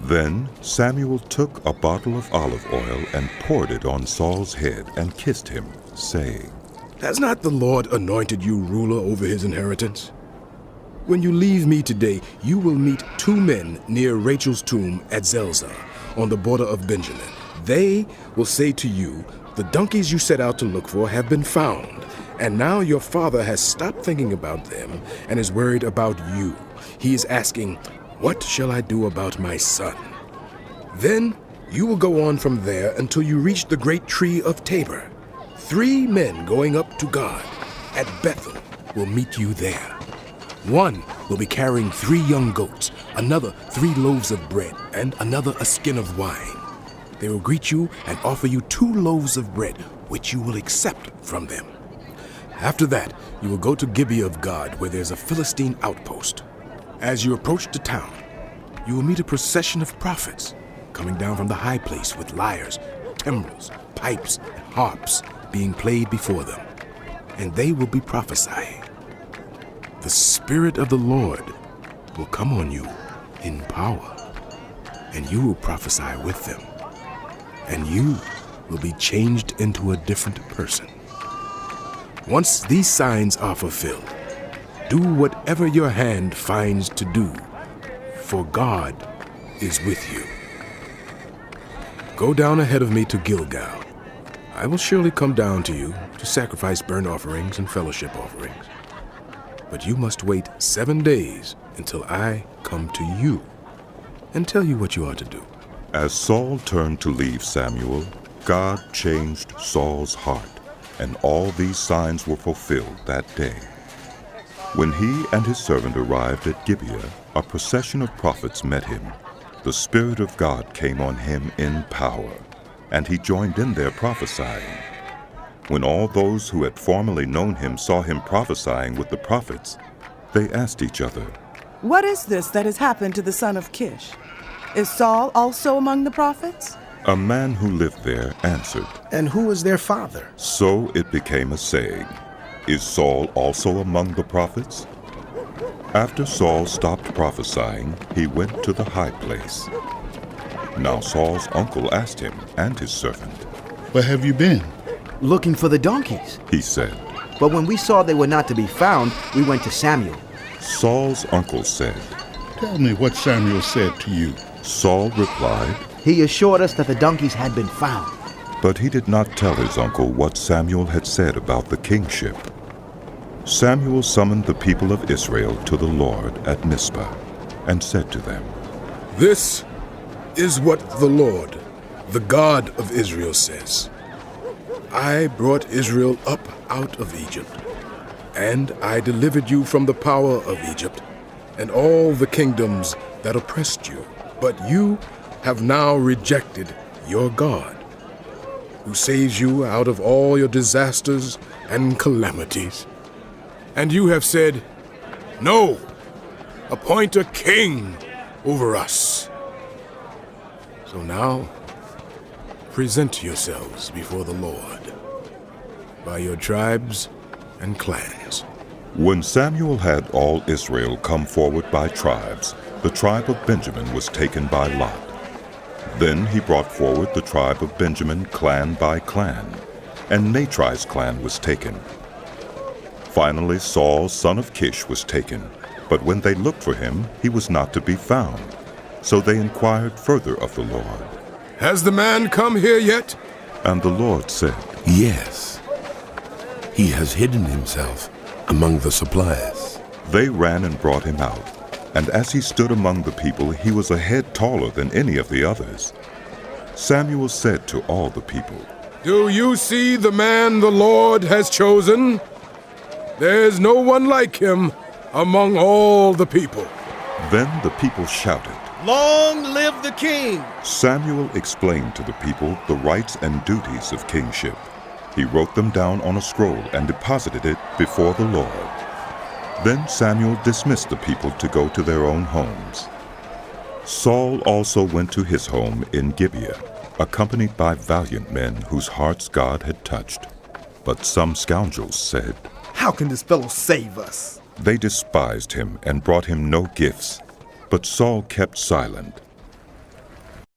Then Samuel took a bottle of olive oil and poured it on Saul's head and kissed him, saying, "Has not the Lord anointed you ruler over his inheritance? When you leave me today, you will meet 2 men near Rachel's tomb at Zelzah, on the border of Benjamin. They will say to you, 'The donkeys you set out to look for have been found, and now your father has stopped thinking about them and is worried about you. He is asking, "What shall I do about my son?" Then you will go on from there until you reach the great tree of Tabor. 3 men going up to God at Bethel will meet you there. One will be carrying 3 young goats, another 3 loaves of bread, and another a skin of wine. They will greet you and offer you 2 loaves of bread, which you will accept from them. After that, you will go to Gibeah of God, where there's a Philistine outpost. As you approach the town, you will meet a procession of prophets coming down from the high place with lyres, timbrels, pipes, and harps being played before them, and they will be prophesying. The Spirit of the Lord will come on you in power, and you will prophesy with them, and you will be changed into a different person. Once these signs are fulfilled, do whatever your hand finds to do, for God is with you. Go down ahead of me to Gilgal. I will surely come down to you to sacrifice burnt offerings and fellowship offerings. But you must wait 7 days until I come to you and tell you what you are to do." As Saul turned to leave Samuel, God changed Saul's heart, and all these signs were fulfilled that day. When he and his servant arrived at Gibeah, a procession of prophets met him. The Spirit of God came on him in power, and he joined in their prophesying. When all those who had formerly known him saw him prophesying with the prophets, they asked each other, "What is this that has happened to the son of Kish? Is Saul also among the prophets?" A man who lived there answered, "And who is their father?" So it became a saying, "Is Saul also among the prophets?" After Saul stopped prophesying, he went to the high place. Now Saul's uncle asked him and his servant, "Where have you been?" "Looking for the donkeys," he said. "but when we saw they were not to be found, we went to Samuel." Saul's uncle said, "Tell me what Samuel said to you." Saul replied, "He assured us that the donkeys had been found." but he did not tell his uncle what Samuel had said about the kingship. Samuel summoned the people of Israel to the Lord at Mizpah and said to them, "This is what the Lord, the God of Israel, says. I brought Israel up out of Egypt, and I delivered you from the power of Egypt and all the kingdoms that oppressed you. But you have now rejected your God, who saves you out of all your disasters and calamities. And you have said, 'No, appoint a king over us.' So now, present yourselves before the Lord by your tribes and clans." When Samuel had all Israel come forward by tribes, the tribe of Benjamin was taken by lot. Then he brought forward the tribe of Benjamin clan by clan, and Natri's clan was taken. Finally Saul, son of Kish, was taken, but when they looked for him, he was not to be found. So they inquired further of the Lord. "Has the man come here yet?" And the Lord said, "Yes. He has hidden himself among the suppliers." They ran and brought him out, and as he stood among the people, he was a head taller than any of the others. Samuel said to all the people, "Do you see the man the Lord has chosen? There's no one like him among all the people." Then the people shouted. "Long live the king!" Samuel explained to the people the rights and duties of kingship. He wrote them down on a scroll and deposited it before the Lord. Then Samuel dismissed the people to go to their own homes. Saul also went to his home in Gibeah, accompanied by valiant men whose hearts God had touched. But some scoundrels said, "How can this fellow save us?" They despised him and brought him no gifts. But Saul kept silent.